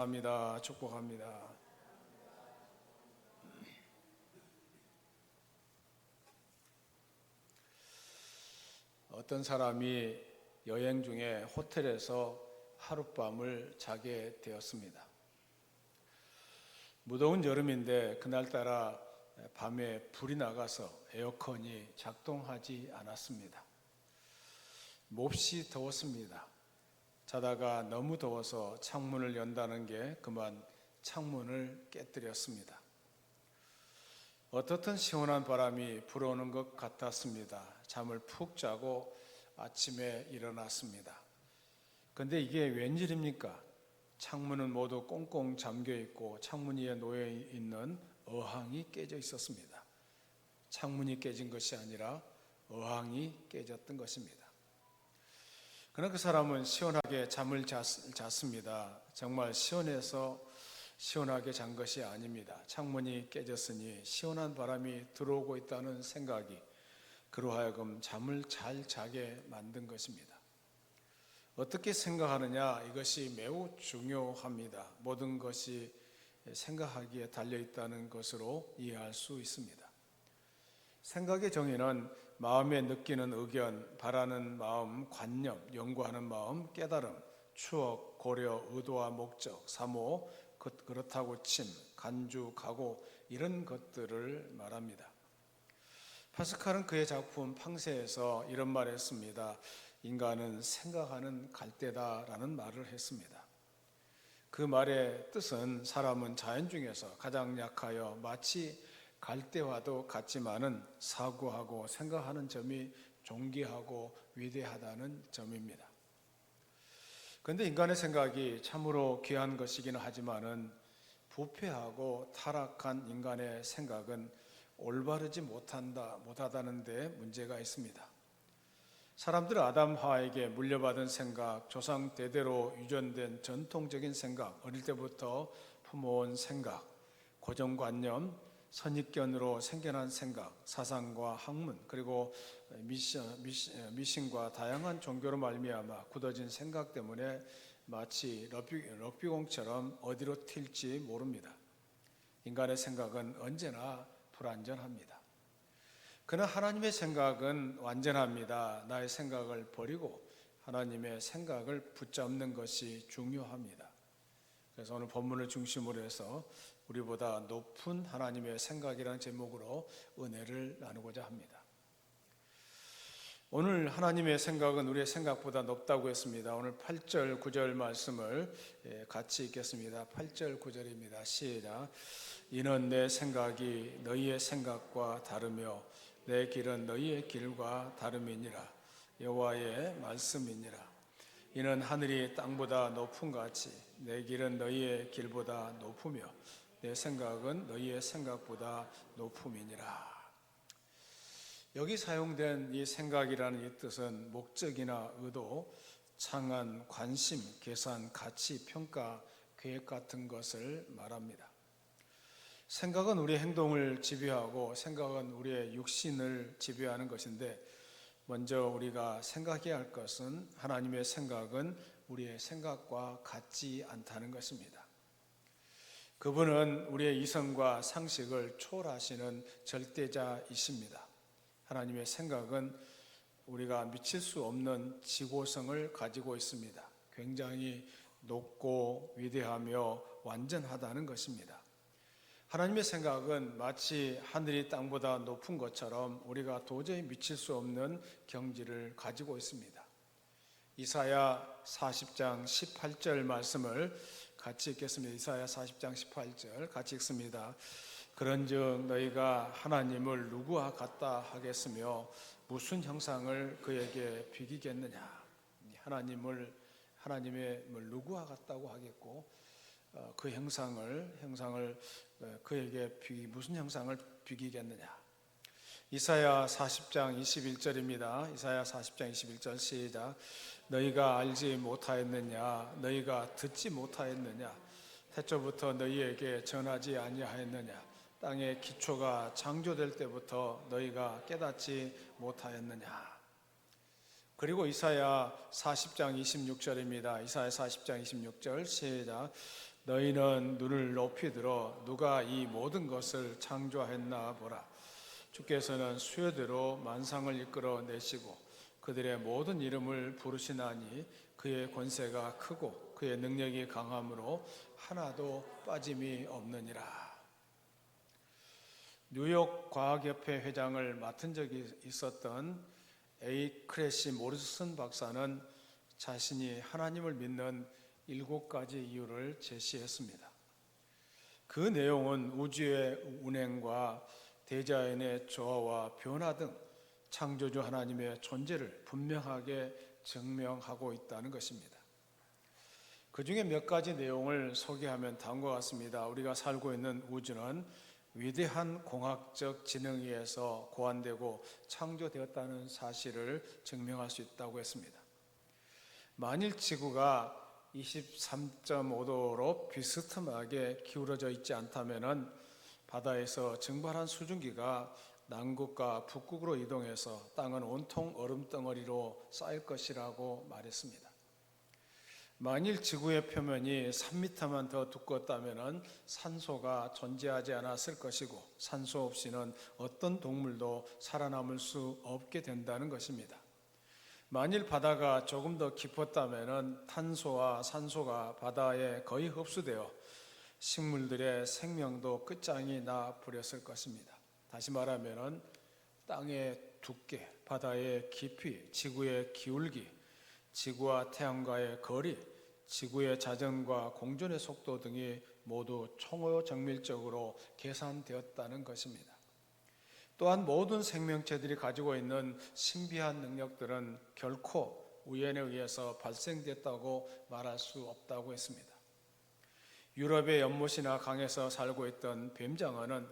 합니다. 축복합니다. 어떤 사람이 여행 중에 호텔에서 하룻밤을 자게 되었습니다. 무더운 여름인데 그날따라 밤에 불이 나가서 에어컨이 작동하지 않았습니다. 몹시 더웠습니다. 자다가 너무 더워서 창문을 연다는 게 그만 창문을 깨뜨렸습니다. 어떻든 시원한 바람이 불어오는 것 같았습니다. 잠을 푹 자고 아침에 일어났습니다. 근데 이게 웬일입니까? 창문은 모두 꽁꽁 잠겨 있고 창문 위에 놓여 있는 어항이 깨져 있었습니다. 창문이 깨진 것이 아니라 어항이 깨졌던 것입니다. 그러나 그 사람은 시원하게 잠을 잤습니다. 정말 시원해서 시원하게 잔 것이 아닙니다. 창문이 깨졌으니 시원한 바람이 들어오고 있다는 생각이 그로 하여금 잠을 잘 자게 만든 것입니다. 어떻게 생각하느냐, 이것이 매우 중요합니다. 모든 것이 생각하기에 달려있다는 것으로 이해할 수 있습니다. 생각의 정의는 마음에 느끼는 의견, 바라는 마음, 관념, 연구하는 마음, 깨달음, 추억, 고려, 의도와 목적, 사모, 그렇다고 침, 간주, 각오, 이런 것들을 말합니다. 파스칼은 그의 작품 팡세에서 이런 말을 했습니다. 인간은 생각하는 갈대다라는 말을 했습니다. 그 말의 뜻은 사람은 자연 중에서 가장 약하여 마치 갈대와도 같지만은 사고하고 생각하는 점이 존귀하고 위대하다는 점입니다. 그런데 인간의 생각이 참으로 귀한 것이기는 하지만은 부패하고 타락한 인간의 생각은 올바르지 못하다는 데 문제가 있습니다. 사람들은 아담 하와에게 물려받은 생각, 조상 대대로 유전된 전통적인 생각, 어릴 때부터 품어온 생각, 고정관념, 선입견으로 생겨난 생각, 사상과 학문, 그리고 미신과 다양한 종교로 말미암아 굳어진 생각 때문에 마치 럭비공처럼 어디로 튈지 모릅니다. 인간의 생각은 언제나 불완전합니다. 그러나 하나님의 생각은 완전합니다. 나의 생각을 버리고 하나님의 생각을 붙잡는 것이 중요합니다. 그래서 오늘 본문을 중심으로 해서 우리보다 높은 하나님의 생각이라는 제목으로 은혜를 나누고자 합니다. 오늘 하나님의 생각은 우리의 생각보다 높다고 했습니다. 오늘 8절 9절 말씀을 같이 읽겠습니다. 8절 9절입니다. 시작. 이는 내 생각이 너희의 생각과 다르며 내 길은 너희의 길과 다름이니라. 여호와의 말씀이니라. 이는 하늘이 땅보다 높은 같이 내 길은 너희의 길보다 높으며 내 생각은 너희의 생각보다 높음이니라. 여기 사용된 이 생각이라는 이 뜻은 목적이나 의도, 창안, 관심, 계산, 가치, 평가, 계획 같은 것을 말합니다. 생각은 우리의 행동을 지배하고 생각은 우리의 육신을 지배하는 것인데 먼저 우리가 생각해야 할 것은 하나님의 생각은 우리의 생각과 같지 않다는 것입니다. 그분은 우리의 이성과 상식을 초월하시는 절대자이십니다. 하나님의 생각은 우리가 미칠 수 없는 지고성을 가지고 있습니다. 굉장히 높고 위대하며 완전하다는 것입니다. 하나님의 생각은 마치 하늘이 땅보다 높은 것처럼 우리가 도저히 미칠 수 없는 경지를 가지고 있습니다. 이사야 40장 18절 말씀을 같이 읽겠습니다. 이사야 40장 18절 같이 읽습니다. 그런즉 너희가 하나님을 누구와 같다 하겠으며 무슨 형상을 그에게 비기겠느냐. 하나님의 누구와 같다고 하겠고 그 형상을 그에게 무슨 형상을 비기겠느냐. 이사야 40장 21절입니다. 이사야 40장 21절 시작. 너희가 알지 못하였느냐, 너희가 듣지 못하였느냐, 태초부터 너희에게 전하지 아니하였느냐, 땅의 기초가 창조될 때부터 너희가 깨닫지 못하였느냐. 그리고 이사야 40장 26절입니다. 이사야 40장 26절 시작. 너희는 눈을 높이 들어 누가 이 모든 것을 창조했나 보라. 주께서는 수요대로 만상을 이끌어 내시고 그들의 모든 이름을 부르시나니 그의 권세가 크고 그의 능력이 강함으로 하나도 빠짐이 없느니라. 뉴욕 과학협회 회장을 맡은 적이 있었던 A. 크래시 모리슨 박사는 자신이 하나님을 믿는 7가지 이유를 제시했습니다. 그 내용은 우주의 운행과 대자연의 조화와 변화 등 창조주 하나님의 존재를 분명하게 증명하고 있다는 것입니다. 그 중에 몇 가지 내용을 소개하면 다음과 같습니다. 우리가 살고 있는 우주는 위대한 공학적 지능에 의해서 고안되고 창조되었다는 사실을 증명할 수 있다고 했습니다. 만일 지구가 23.5도로 비스듬하게 기울어져 있지 않다면 바다에서 증발한 수증기가 남극과 북극으로 이동해서 땅은 온통 얼음덩어리로 쌓일 것이라고 말했습니다. 만일 지구의 표면이 3m만 더 두껍다면 산소가 존재하지 않았을 것이고 산소 없이는 어떤 동물도 살아남을 수 없게 된다는 것입니다. 만일 바다가 조금 더 깊었다면 탄소와 산소가 바다에 거의 흡수되어 식물들의 생명도 끝장이 나 버렸을 것입니다. 다시 말하면 땅의 두께, 바다의 깊이, 지구의 기울기, 지구와 태양과의 거리, 지구의 자전과 공전의 속도 등이 모두 초정밀적으로 계산되었다는 것입니다. 또한 모든 생명체들이 가지고 있는 신비한 능력들은 결코 우연에 의해서 발생됐다고 말할 수 없다고 했습니다. 유럽의 연못이나 강에서 살고 있던 뱀장어는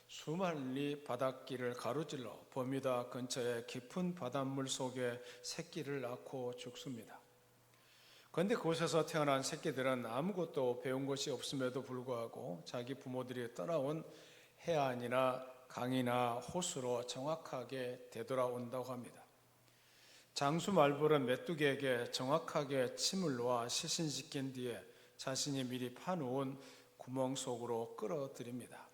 수만리 바닷길을 가로질러 버뮤다 근처의 깊은 바닷물 속에 새끼를 낳고 죽습니다. 그런데 그곳에서 태어난 새끼들은 아무것도 배운 것이 없음에도 불구하고 자기 부모들이 떠나온 해안이나 강이나 호수로 정확하게 되돌아온다고 합니다. 장수 말벌은 메뚜기에게 정확하게 침을 놓아 시신시킨 뒤에 자신이 미리 파놓은 구멍 속으로 끌어들입니다.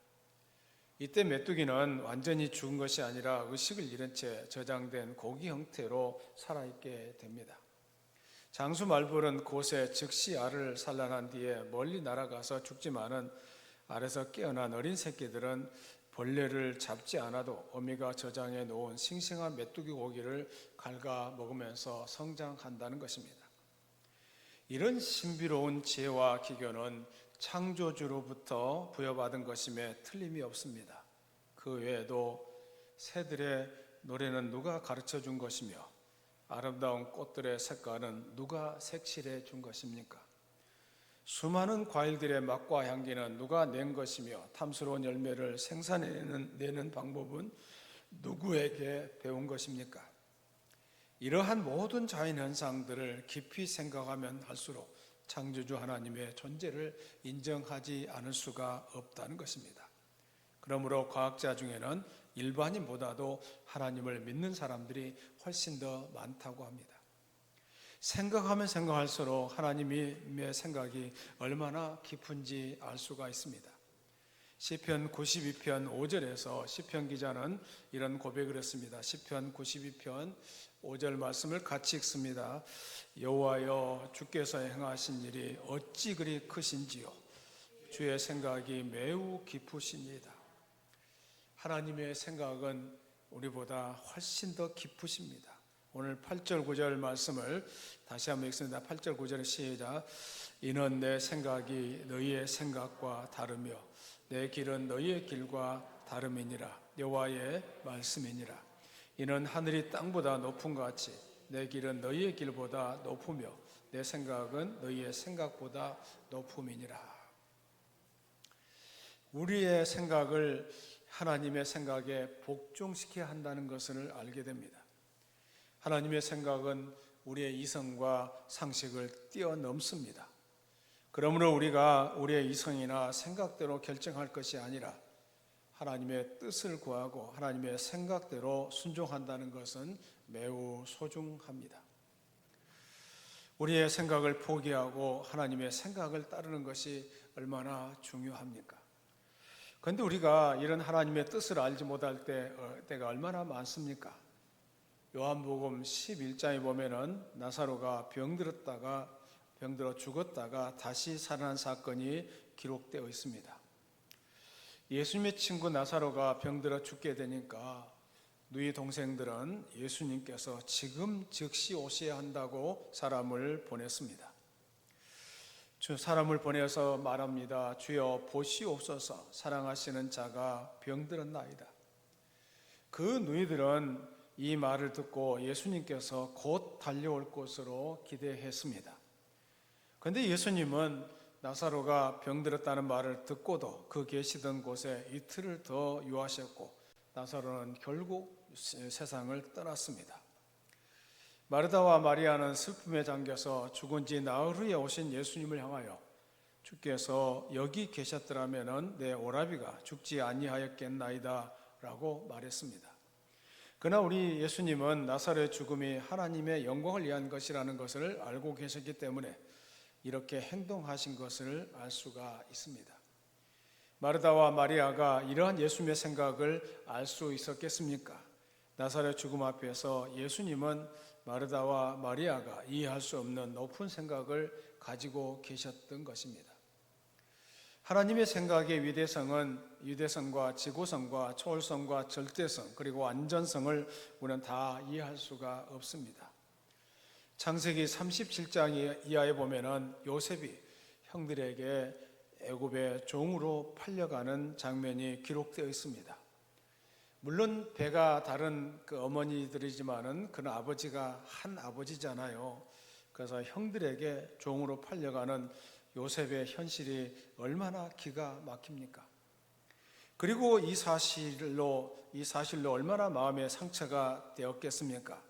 이때 메뚜기는 완전히 죽은 것이 아니라 의식을 잃은 채 저장된 고기 형태로 살아있게 됩니다. 장수 말벌은 그곳에 즉시 알을 산란한 뒤에 멀리 날아가서 죽지만은 알에서 깨어난 어린 새끼들은 벌레를 잡지 않아도 어미가 저장해 놓은 싱싱한 메뚜기 고기를 갉아 먹으면서 성장한다는 것입니다. 이런 신비로운 지혜와 기교는 창조주로부터 부여받은 것임에 틀림이 없습니다. 그 외에도 새들의 노래는 누가 가르쳐 준 것이며 아름다운 꽃들의 색깔은 누가 색칠해 준 것입니까? 수많은 과일들의 맛과 향기는 누가 낸 것이며 탐스러운 열매를 생산해내는 방법은 누구에게 배운 것입니까? 이러한 모든 자연현상들을 깊이 생각하면 할수록 창조주 하나님의 존재를 인정하지 않을 수가 없다는 것입니다. 그러므로 과학자 중에는 일반인보다도 하나님을 믿는 사람들이 훨씬 더 많다고 합니다. 생각하면 생각할수록 하나님의 생각이 얼마나 깊은지 알 수가 있습니다. 시편 92편 5절에서 시편 기자는 이런 고백을 했습니다. 시편 92편 5절 말씀을 같이 읽습니다. 여호와여, 주께서 행하신 일이 어찌 그리 크신지요, 주의 생각이 매우 깊으시니이다. 하나님의 생각은 우리보다 훨씬 더 깊으십니다. 오늘 8절 9절 말씀을 다시 한번 읽습니다. 8절 9절의 시작. 이는 내 생각이 너희의 생각과 다르며 내 길은 너희의 길과 다름이니라. 여호와의 말씀이니라. 이는 하늘이 땅보다 높은 것 같이 내 길은 너희의 길보다 높으며 내 생각은 너희의 생각보다 높음이니라. 우리의 생각을 하나님의 생각에 복종시켜야 한다는 것을 알게 됩니다. 하나님의 생각은 우리의 이성과 상식을 뛰어넘습니다. 그러므로 우리가 우리의 이성이나 생각대로 결정할 것이 아니라 하나님의 뜻을 구하고 하나님의 생각대로 순종한다는 것은 매우 소중합니다. 우리의 생각을 포기하고 하나님의 생각을 따르는 것이 얼마나 중요합니까? 그런데 우리가 이런 하나님의 뜻을 알지 못할 때가 얼마나 많습니까? 요한복음 11장에 보면은 나사로가 병들어 죽었다가 다시 살아난 사건이 기록되어 있습니다. 예수님의 친구 나사로가 병들어 죽게 되니까 누이 동생들은 예수님께서 지금 즉시 오셔야 한다고 사람을 보냈습니다. 사람을 보내서 말합니다. 주여 보시옵소서, 사랑하시는 자가 병들었나이다. 그 누이들은 이 말을 듣고 예수님께서 곧 달려올 것으로 기대했습니다. 그런데 예수님은 나사로가 병들었다는 말을 듣고도 그 계시던 곳에 이틀을 더 유하셨고 나사로는 결국 세상을 떠났습니다. 마르다와 마리아는 슬픔에 잠겨서 죽은 지 나흘 후에 오신 예수님을 향하여 주께서 여기 계셨더라면 내 오라비가 죽지 아니하였겠나이다 라고 말했습니다. 그러나 우리 예수님은 나사로의 죽음이 하나님의 영광을 위한 것이라는 것을 알고 계셨기 때문에 이렇게 행동하신 것을 알 수가 있습니다. 마르다와 마리아가 이러한 예수님의 생각을 알 수 있었겠습니까? 나사로의 죽음 앞에서 예수님은 마르다와 마리아가 이해할 수 없는 높은 생각을 가지고 계셨던 것입니다. 하나님의 생각의 위대성은 유대성과 지고성과 초월성과 절대성 그리고 완전성을 우리는 다 이해할 수가 없습니다. 창세기 37장 이하에 보면은 요셉이 형들에게 애굽의 종으로 팔려가는 장면이 기록되어 있습니다. 물론 배가 다른 그 어머니들이지만은 그는 아버지가 한 아버지잖아요. 그래서 형들에게 종으로 팔려가는 요셉의 현실이 얼마나 기가 막힙니까? 그리고 이 사실로 얼마나 마음에 상처가 되었겠습니까?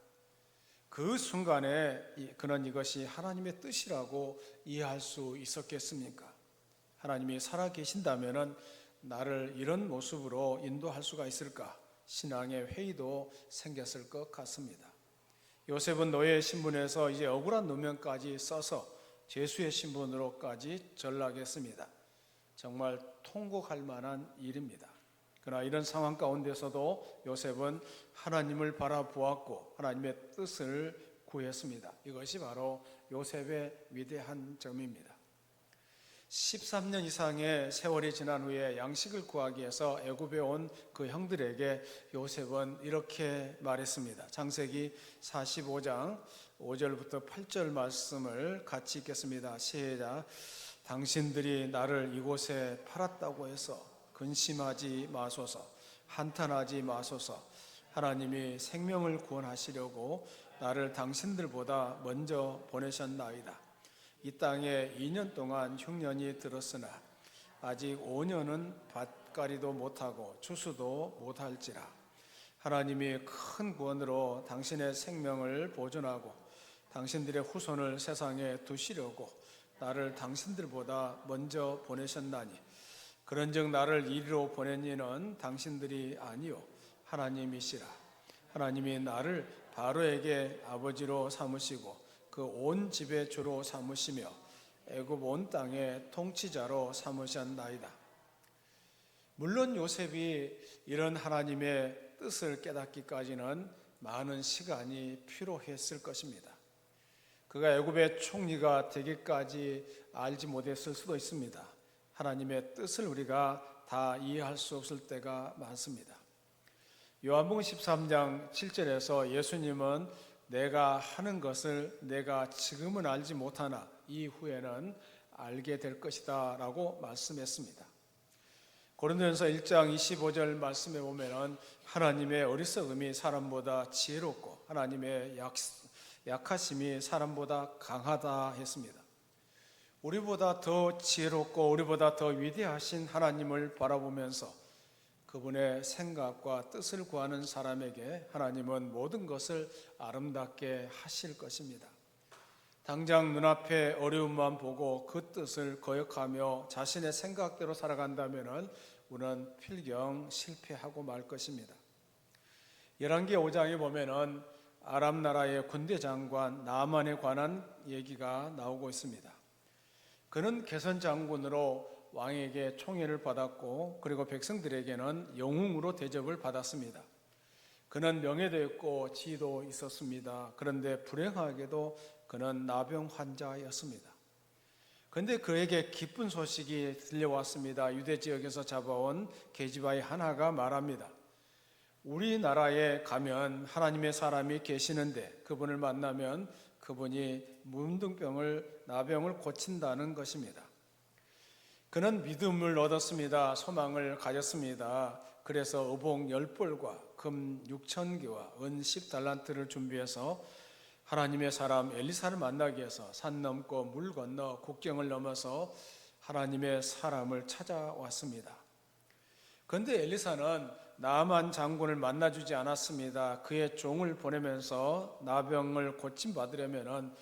그 순간에 그는 이것이 하나님의 뜻이라고 이해할 수 있었겠습니까? 하나님이 살아계신다면은 나를 이런 모습으로 인도할 수가 있을까? 신앙의 회의도 생겼을 것 같습니다. 요셉은 노예의 신분에서 이제 억울한 누명까지 써서 죄수의 신분으로까지 전락했습니다. 정말 통곡할 만한 일입니다. 그러나 이런 상황 가운데서도 요셉은 하나님을 바라보았고 하나님의 뜻을 구했습니다. 이것이 바로 요셉의 위대한 점입니다. 13년 이상의 세월이 지난 후에 양식을 구하기 위해서 애굽에 온 그 형들에게 요셉은 이렇게 말했습니다. 창세기 45장 5절부터 8절 말씀을 같이 읽겠습니다. 시작. 당신들이 나를 이곳에 팔았다고 해서 근심하지 마소서, 한탄하지 마소서. 하나님이 생명을 구원하시려고 나를 당신들보다 먼저 보내셨나이다. 이 땅에 2년 동안 흉년이 들었으나 아직 5년은 밭갈이도 못하고 추수도 못할지라. 하나님이 큰 구원으로 당신의 생명을 보존하고 당신들의 후손을 세상에 두시려고 나를 당신들보다 먼저 보내셨나니 그런즉 나를 이리로 보낸 이는 당신들이 아니요 하나님이시라. 하나님이 나를 바로에게 아버지로 삼으시고 그 온 집의 주로 삼으시며 애굽 온 땅의 통치자로 삼으셨나이다. 물론 요셉이 이런 하나님의 뜻을 깨닫기까지는 많은 시간이 필요했을 것입니다. 그가 애굽의 총리가 되기까지 알지 못했을 수도 있습니다. 하나님의 뜻을 우리가 다 이해할 수 없을 때가 많습니다. 요한복음 13장 7절에서 예수님은 내가 하는 것을 내가 지금은 알지 못하나 이후에는 알게 될 것이다 라고 말씀했습니다. 고린도전서 1장 25절 말씀에 보면 하나님의 어리석음이 사람보다 지혜롭고 하나님의 약하심이 사람보다 강하다 했습니다. 우리보다 더 지혜롭고 우리보다 더 위대하신 하나님을 바라보면서 그분의 생각과 뜻을 구하는 사람에게 하나님은 모든 것을 아름답게 하실 것입니다. 당장 눈앞에 어려움만 보고 그 뜻을 거역하며 자신의 생각대로 살아간다면 우리는 필경 실패하고 말 것입니다. 열왕기 5장에 보면 아람 나라의 군대 장관 나아만에 관한 얘기가 나오고 있습니다. 그는 개선 장군으로 왕에게 총애를 받았고 그리고 백성들에게는 영웅으로 대접을 받았습니다. 그는 명예도 있고 지위도 있었습니다. 그런데 불행하게도 그는 나병 환자였습니다. 그런데 그에게 기쁜 소식이 들려왔습니다. 유대 지역에서 잡아온 계집아이 하나가 말합니다. 우리나라에 가면 하나님의 사람이 계시는데 그분을 만나면 그분이 문둥병을, 나병을 고친다는 것입니다. 그는 믿음을 얻었습니다. 소망을 가졌습니다. 그래서 의복 10벌과 금 6,000개와 은 10달란트를 준비해서 하나님의 사람 엘리사를 만나기 위해서 산 넘고 물 건너 국경을 넘어서 하나님의 사람을 찾아왔습니다. 그런데 엘리사는 나만 장군을 만나주지 않았습니다. 그의 종을 보내면서 나병을 고침받으려면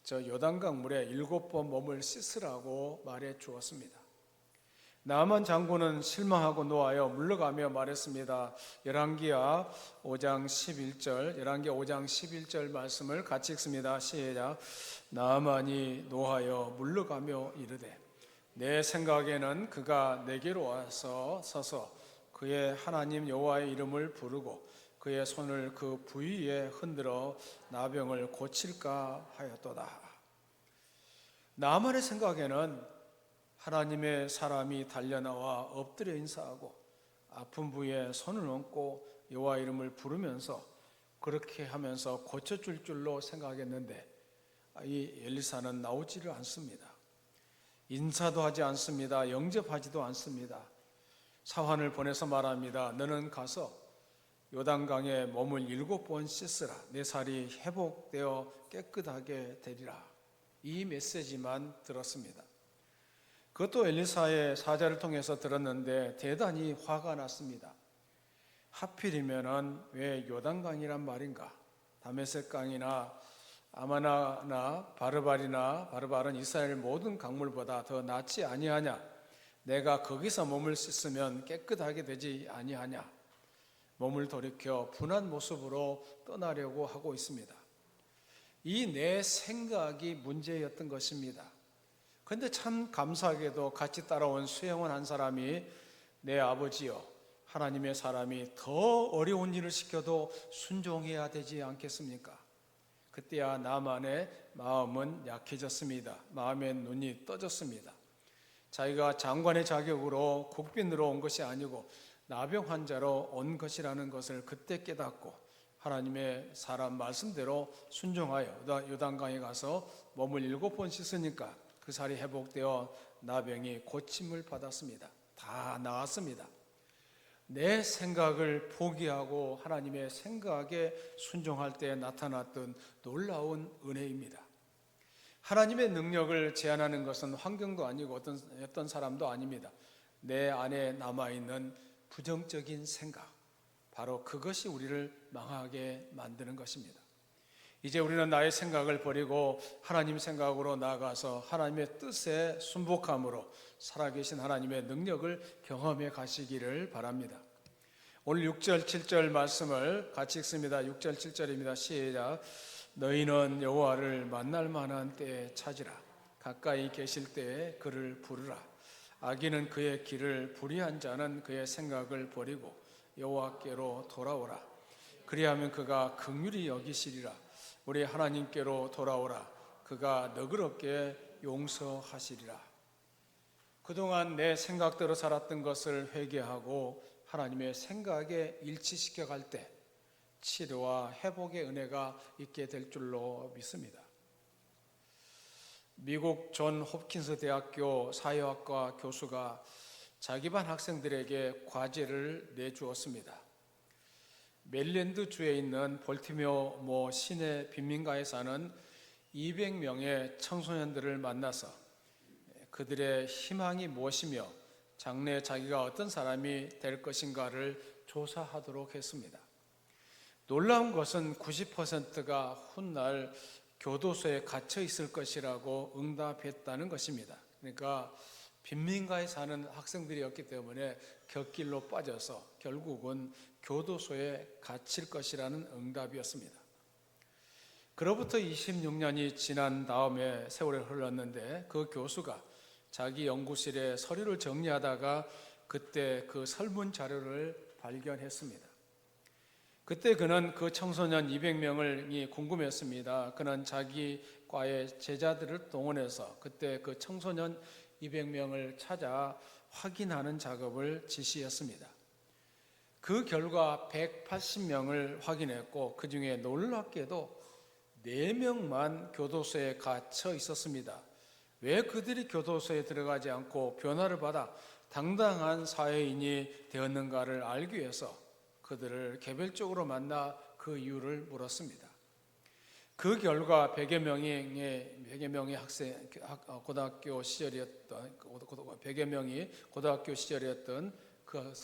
저 요단강 물에 7번 몸을 씻으라고 말해 주었습니다. 나만 장군은 실망하고 노하여 물러가며 말했습니다. 열왕기하 5장 11절 말씀을 같이 읽습니다. 시작. 나만이 노하여 물러가며 이르되 내 생각에는 그가 내게로 와서 서서 그의 하나님 여호와의 이름을 부르고 그의 손을 그 부위에 흔들어 나병을 고칠까 하였도다. 나만의 생각에는 하나님의 사람이 달려나와 엎드려 인사하고 아픈 부위에 손을 얹고 여호와 이름을 부르면서 그렇게 하면서 고쳐줄 줄로 생각했는데 이 엘리사는 나오지를 않습니다. 인사도 하지 않습니다. 영접하지도 않습니다. 사환을 보내서 말합니다. 너는 가서 요단강에 몸을 7번 씻으라. 내 살이 회복되어 깨끗하게 되리라. 이 메시지만 들었습니다. 그것도 엘리사의 사자를 통해서 들었는데 대단히 화가 났습니다. 하필이면은 왜 요단강이란 말인가? 다메섹강이나 아마나나 바르발은 이스라엘 모든 강물보다 더 낫지 아니하냐? 내가 거기서 몸을 씻으면 깨끗하게 되지 아니하냐? 몸을 돌이켜 분한 모습으로 떠나려고 하고 있습니다. 이 내 생각이 문제였던 것입니다. 그런데 참 감사하게도 같이 따라온 수행원 한 사람이 내 아버지여 하나님의 사람이 더 어려운 일을 시켜도 순종해야 되지 않겠습니까? 그때야 나만의 마음은 약해졌습니다. 마음의 눈이 떠졌습니다. 자기가 장관의 자격으로 국빈으로 온 것이 아니고 나병 환자로 온 것이라는 것을 그때 깨닫고 하나님의 사람 말씀대로 순종하여 요단강에 가서 몸을 7번 씻으니까 그 살이 회복되어 나병이 고침을 받았습니다. 다 나았습니다. 내 생각을 포기하고 하나님의 생각에 순종할 때 나타났던 놀라운 은혜입니다. 하나님의 능력을 제한하는 것은 환경도 아니고 어떤 사람도 아닙니다. 내 안에 남아있는 부정적인 생각, 바로 그것이 우리를 망하게 만드는 것입니다. 이제 우리는 나의 생각을 버리고 하나님 생각으로 나아가서 하나님의 뜻에 순복함으로 살아계신 하나님의 능력을 경험해 가시기를 바랍니다. 오늘 6절 7절 말씀을 같이 읽습니다. 6절 7절입니다. 시작. 너희는 여호와를 만날 만한 때에 찾으라. 가까이 계실 때에 그를 부르라. 악인은 그의 길을 불의한 자는 그의 생각을 버리고 여호와께로 돌아오라. 그리하면 그가 긍휼히 여기시리라. 우리 하나님께로 돌아오라. 그가 너그럽게 용서하시리라. 그동안 내 생각대로 살았던 것을 회개하고 하나님의 생각에 일치시켜 갈 때 치료와 회복의 은혜가 있게 될 줄로 믿습니다. 미국 존 홉킨스 대학교 사회학과 교수가 자기 반 학생들에게 과제를 내주었습니다. 메릴랜드 주에 있는 볼티모어 시내 빈민가에 사는 200명의 청소년들을 만나서 그들의 희망이 무엇이며 장래에 자기가 어떤 사람이 될 것인가를 조사하도록 했습니다. 놀라운 것은 90%가 훗날 교도소에 갇혀 있을 것이라고 응답했다는 것입니다. 그러니까 빈민가에 사는 학생들이었기 때문에 곁길로 빠져서 결국은 교도소에 갇힐 것이라는 응답이었습니다. 그로부터 26년이 지난 다음에 세월이 흘렀는데 그 교수가 자기 연구실에 서류를 정리하다가 그때 그 설문 자료를 발견했습니다. 그때 그는 그 청소년 200명을 궁금했습니다. 그는 자기 과의 제자들을 동원해서 그때 그 청소년 200명을 찾아 확인하는 작업을 지시했습니다. 그 결과 180명을 확인했고 그 중에 놀랍게도 4명만 교도소에 갇혀 있었습니다. 왜 그들이 교도소에 들어가지 않고 변화를 받아 당당한 사회인이 되었는가를 알기 위해서 그들을 개별적으로 만나 그 이유를 물었습니다. 그 결과 100여 명의 고등학교 시절이었던 100여 명이 고등학교 시절이었던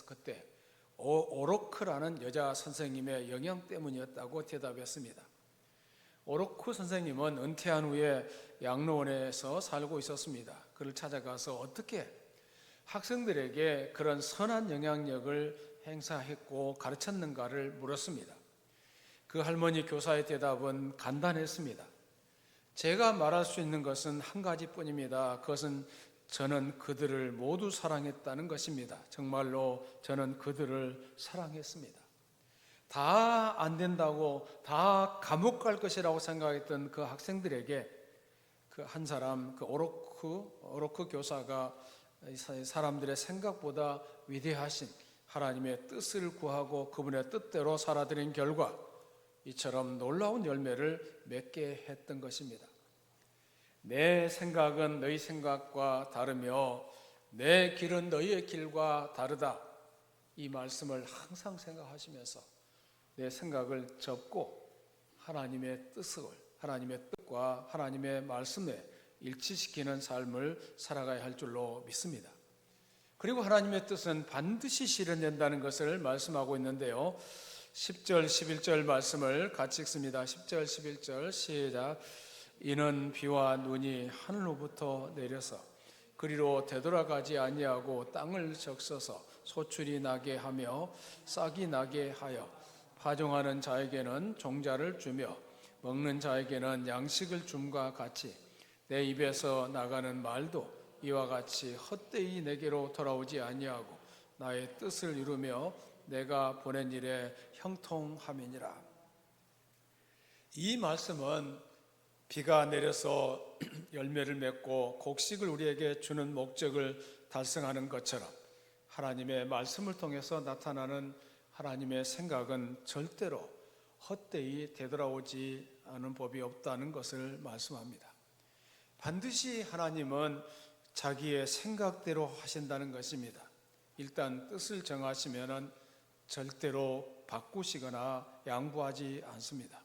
그때 오로크라는 여자 선생님의 영향 때문이었다고 대답했습니다. 오로크 선생님은 은퇴한 후에 양로원에서 살고 있었습니다. 그를 찾아가서 어떻게 학생들에게 그런 선한 영향력을 행사했고 가르쳤는가를 물었습니다. 그 할머니 교사의 대답은 간단했습니다. 제가 말할 수 있는 것은 한 가지뿐입니다. 그것은 저는 그들을 모두 사랑했다는 것입니다. 정말로 저는 그들을 사랑했습니다. 다 안 된다고, 다 감옥 갈 것이라고 생각했던 그 학생들에게 그 한 사람, 그 오로크 교사가 사람들의 생각보다 위대하신 하나님의 뜻을 구하고 그분의 뜻대로 살아들인 결과 이처럼 놀라운 열매를 맺게 했던 것입니다. 내 생각은 너희 생각과 다르며 내 길은 너희의 길과 다르다. 이 말씀을 항상 생각하시면서 내 생각을 접고 하나님의 뜻과 하나님의 말씀에 일치시키는 삶을 살아가야 할 줄로 믿습니다. 그리고 하나님의 뜻은 반드시 실현된다는 것을 말씀하고 있는데요. 10절, 11절 말씀을 같이 읽습니다. 10절, 11절 시작. 이는 비와 눈이 하늘로부터 내려서 그리로 되돌아가지 아니하고 땅을 적셔서 소출이 나게 하며 싹이 나게 하여 파종하는 자에게는 종자를 주며 먹는 자에게는 양식을 줌과 같이 내 입에서 나가는 말도 이와 같이 헛되이 내게로 돌아오지 아니하고 나의 뜻을 이루며 내가 보낸 일에 형통함이니라. 이 말씀은 비가 내려서 열매를 맺고 곡식을 우리에게 주는 목적을 달성하는 것처럼 하나님의 말씀을 통해서 나타나는 하나님의 생각은 절대로 헛되이 되돌아오지 않은 법이 없다는 것을 말씀합니다. 반드시 하나님은 자기의 생각대로 하신다는 것입니다. 일단 뜻을 정하시면 절대로 바꾸시거나 양보하지 않습니다.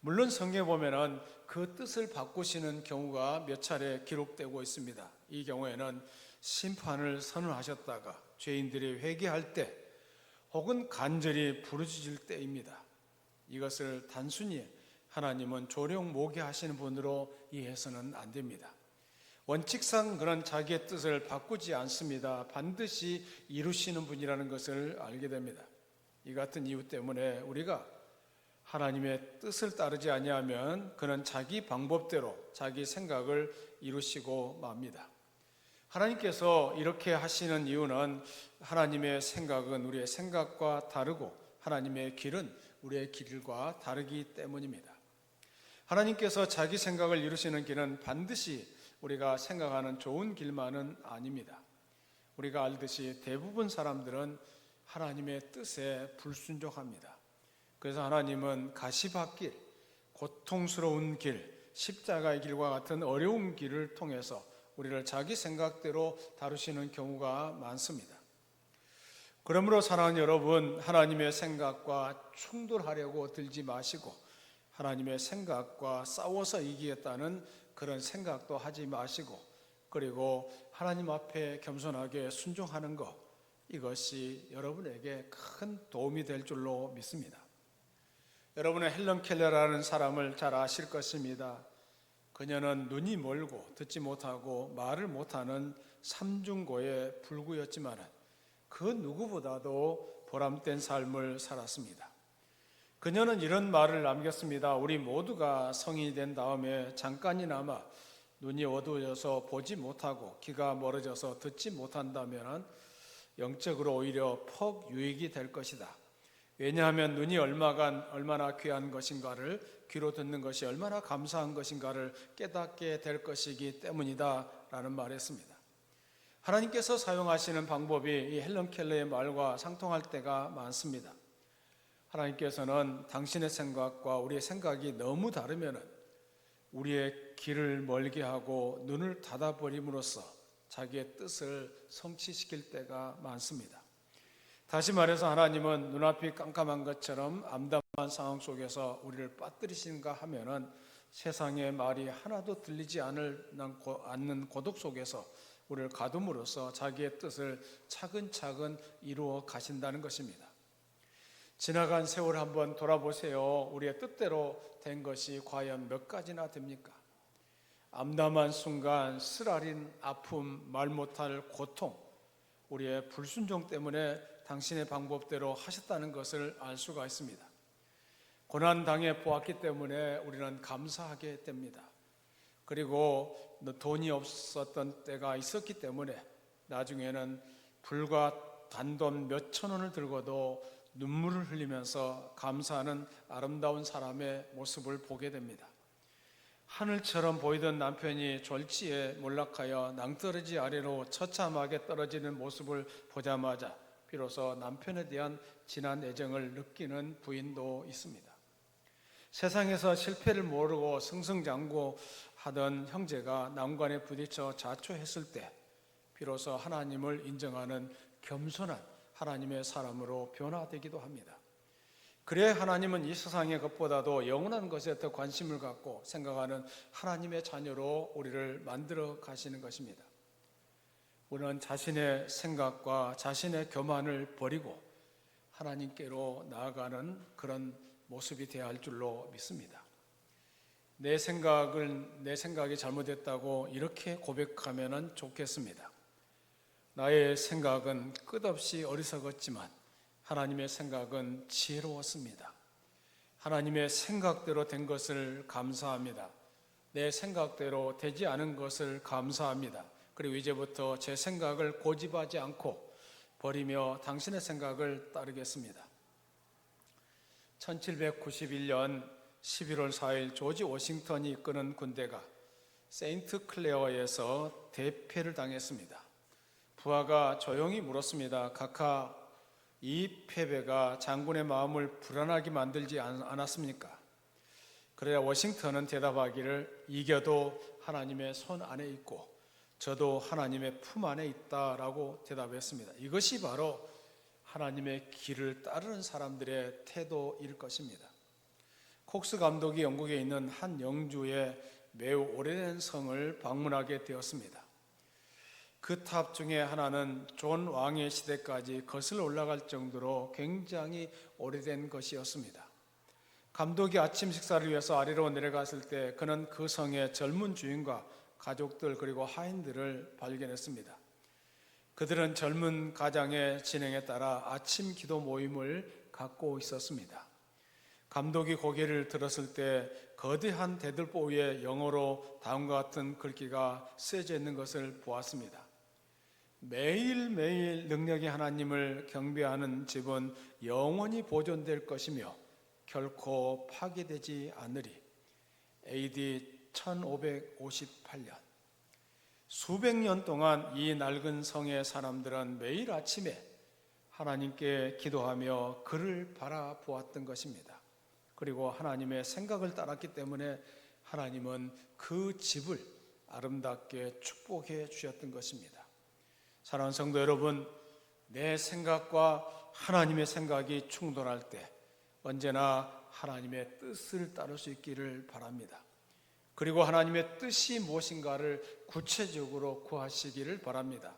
물론 성경에 보면 그 뜻을 바꾸시는 경우가 몇 차례 기록되고 있습니다. 이 경우에는 심판을 선언하셨다가 죄인들이 회개할 때 혹은 간절히 부르짖을 때입니다. 이것을 단순히 하나님은 조롱모개하시는 분으로 이해해서는 안 됩니다. 원칙상 그런 자기의 뜻을 바꾸지 않습니다. 반드시 이루시는 분이라는 것을 알게 됩니다. 이 같은 이유 때문에 우리가 하나님의 뜻을 따르지 아니하면 그는 자기 방법대로 자기 생각을 이루시고 맙니다. 하나님께서 이렇게 하시는 이유는 하나님의 생각은 우리의 생각과 다르고 하나님의 길은 우리의 길과 다르기 때문입니다. 하나님께서 자기 생각을 이루시는 길은 반드시 우리가 생각하는 좋은 길만은 아닙니다. 우리가 알듯이 대부분 사람들은 하나님의 뜻에 불순종합니다. 그래서 하나님은 가시밭길, 고통스러운 길, 십자가의 길과 같은 어려운 길을 통해서 우리를 자기 생각대로 다루시는 경우가 많습니다. 그러므로 사랑하는 여러분, 하나님의 생각과 충돌하려고 들지 마시고 하나님의 생각과 싸워서 이기겠다는 그런 생각도 하지 마시고 그리고 하나님 앞에 겸손하게 순종하는 것, 이것이 여러분에게 큰 도움이 될 줄로 믿습니다. 여러분은 헬런 켈러라는 사람을 잘 아실 것입니다. 그녀는 눈이 멀고 듣지 못하고 말을 못하는 삼중고의 불구였지만 그 누구보다도 보람된 삶을 살았습니다. 그녀는 이런 말을 남겼습니다. 우리 모두가 성인이 된 다음에 잠깐이나마 눈이 어두워져서 보지 못하고 귀가 멀어져서 듣지 못한다면 영적으로 오히려 퍽 유익이 될 것이다. 왜냐하면 눈이 얼마나 귀한 것인가를, 귀로 듣는 것이 얼마나 감사한 것인가를 깨닫게 될 것이기 때문이다 라는 말했습니다. 하나님께서 사용하시는 방법이 이 헬런 켈러의 말과 상통할 때가 많습니다. 하나님께서는 당신의 생각과 우리의 생각이 너무 다르면 우리의 귀를 멀게 하고 눈을 닫아버림으로써 자기의 뜻을 성취시킬 때가 많습니다. 다시 말해서 하나님은 눈앞이 깜깜한 것처럼 암담한 상황 속에서 우리를 빠뜨리시는가 하면은 세상의 말이 하나도 들리지 않는 고독 속에서 우리를 가둠으로써 자기의 뜻을 차근차근 이루어 가신다는 것입니다. 지나간 세월 한번 돌아보세요. 우리의 뜻대로 된 것이 과연 몇 가지나 됩니까? 암담한 순간, 쓰라린 아픔, 말 못할 고통, 우리의 불순종 때문에 당신의 방법대로 하셨다는 것을 알 수가 있습니다. 고난당해 보았기 때문에 우리는 감사하게 됩니다. 그리고 돈이 없었던 때가 있었기 때문에 나중에는 불과 단돈 몇천 원을 들고도 눈물을 흘리면서 감사하는 아름다운 사람의 모습을 보게 됩니다. 하늘처럼 보이던 남편이 졸지에 몰락하여 낭떠러지 아래로 처참하게 떨어지는 모습을 보자마자 비로소 남편에 대한 진한 애정을 느끼는 부인도 있습니다. 세상에서 실패를 모르고 승승장구하던 형제가 난관에 부딪혀 자초했을 때 비로소 하나님을 인정하는 겸손한 하나님의 사람으로 변화되기도 합니다. 그래 하나님은 이 세상의 것보다도 영원한 것에 더 관심을 갖고 생각하는 하나님의 자녀로 우리를 만들어 가시는 것입니다. 우리는 자신의 생각과 자신의 교만을 버리고 하나님께로 나아가는 그런 모습이 되어야 할 줄로 믿습니다. 내 생각이 잘못됐다고 이렇게 고백하면 좋겠습니다. 나의 생각은 끝없이 어리석었지만 하나님의 생각은 지혜로웠습니다. 하나님의 생각대로 된 것을 감사합니다. 내 생각대로 되지 않은 것을 감사합니다. 그리고 이제부터 제 생각을 고집하지 않고 버리며 당신의 생각을 따르겠습니다. 1791년 11월 4일 조지 워싱턴이 이끄는 군대가 세인트 클레어에서 대패를 당했습니다. 부하가 조용히 물었습니다. 카카, 이 패배가 장군의 마음을 불안하게 만들지 않았습니까? 그래야 워싱턴은 대답하기를 이겨도 하나님의 손 안에 있고 저도 하나님의 품 안에 있다라고 대답했습니다. 이것이 바로 하나님의 길을 따르는 사람들의 태도일 것입니다. 콕스 감독이 영국에 있는 한 영주의 매우 오래된 성을 방문하게 되었습니다. 그 탑 중에 하나는 존 왕의 시대까지 거슬러 올라갈 정도로 굉장히 오래된 것이었습니다. 감독이 아침 식사를 위해서 아래로 내려갔을 때 그는 그 성의 젊은 주인과 가족들 그리고 하인들을 발견했습니다. 그들은 젊은 가장의 진행에 따라 아침 기도 모임을 갖고 있었습니다. 감독이 고개를 들었을 때 거대한 대들보 위에 영어로 다음과 같은 글귀가 쓰여져 있는 것을 보았습니다. 매일매일 능력의 하나님을 경배하는 집은 영원히 보존될 것이며 결코 파괴되지 않으리. AD 1558년. 수백 년 동안 이 낡은 성의 사람들은 매일 아침에 하나님께 기도하며 그를 바라보았던 것입니다. 그리고 하나님의 생각을 따랐기 때문에 하나님은 그 집을 아름답게 축복해 주셨던 것입니다. 사랑하는 성도 여러분, 내 생각과 하나님의 생각이 충돌할 때 언제나 하나님의 뜻을 따를 수 있기를 바랍니다. 그리고 하나님의 뜻이 무엇인가를 구체적으로 구하시기를 바랍니다.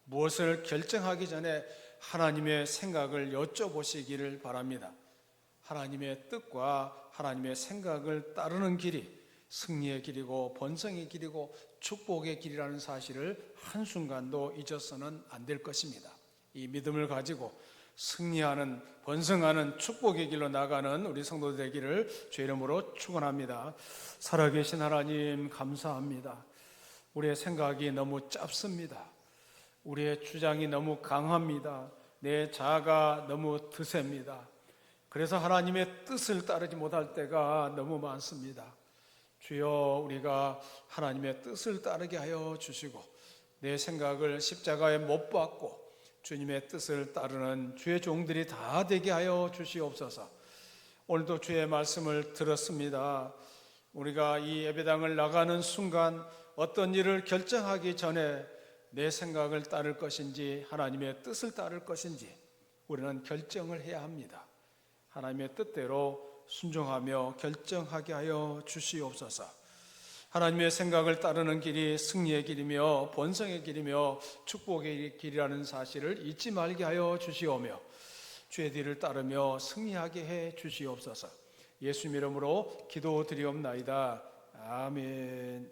무엇을 결정하기 전에 하나님의 생각을 여쭤보시기를 바랍니다. 하나님의 뜻과 하나님의 생각을 따르는 길이 승리의 길이고 번성의 길이고 축복의 길이라는 사실을 한순간도 잊어서는 안 될 것입니다. 이 믿음을 가지고 승리하는 번성하는 축복의 길로 나가는 우리 성도들 되기를 주의 이름으로 축원합니다. 살아계신 하나님 감사합니다. 우리의 생각이 너무 짧습니다. 우리의 주장이 너무 강합니다. 내 자아가 너무 드셉니다. 그래서 하나님의 뜻을 따르지 못할 때가 너무 많습니다. 주여, 우리가 하나님의 뜻을 따르게 하여 주시고 내 생각을 십자가에 못 박고 주님의 뜻을 따르는 주의 종들이 다 되게 하여 주시옵소서. 오늘도 주의 말씀을 들었습니다. 우리가 이 예배당을 나가는 순간 어떤 일을 결정하기 전에 내 생각을 따를 것인지 하나님의 뜻을 따를 것인지 우리는 결정을 해야 합니다. 하나님의 뜻대로 순종하며 결정하게 하여 주시옵소서. 하나님의 생각을 따르는 길이 승리의 길이며 번성의 길이며 축복의 길이라는 사실을 잊지 말게 하여 주시오며 주의 뒤를 따르며 승리하게 해 주시옵소서. 예수님 이름으로 기도드리옵나이다. 아멘.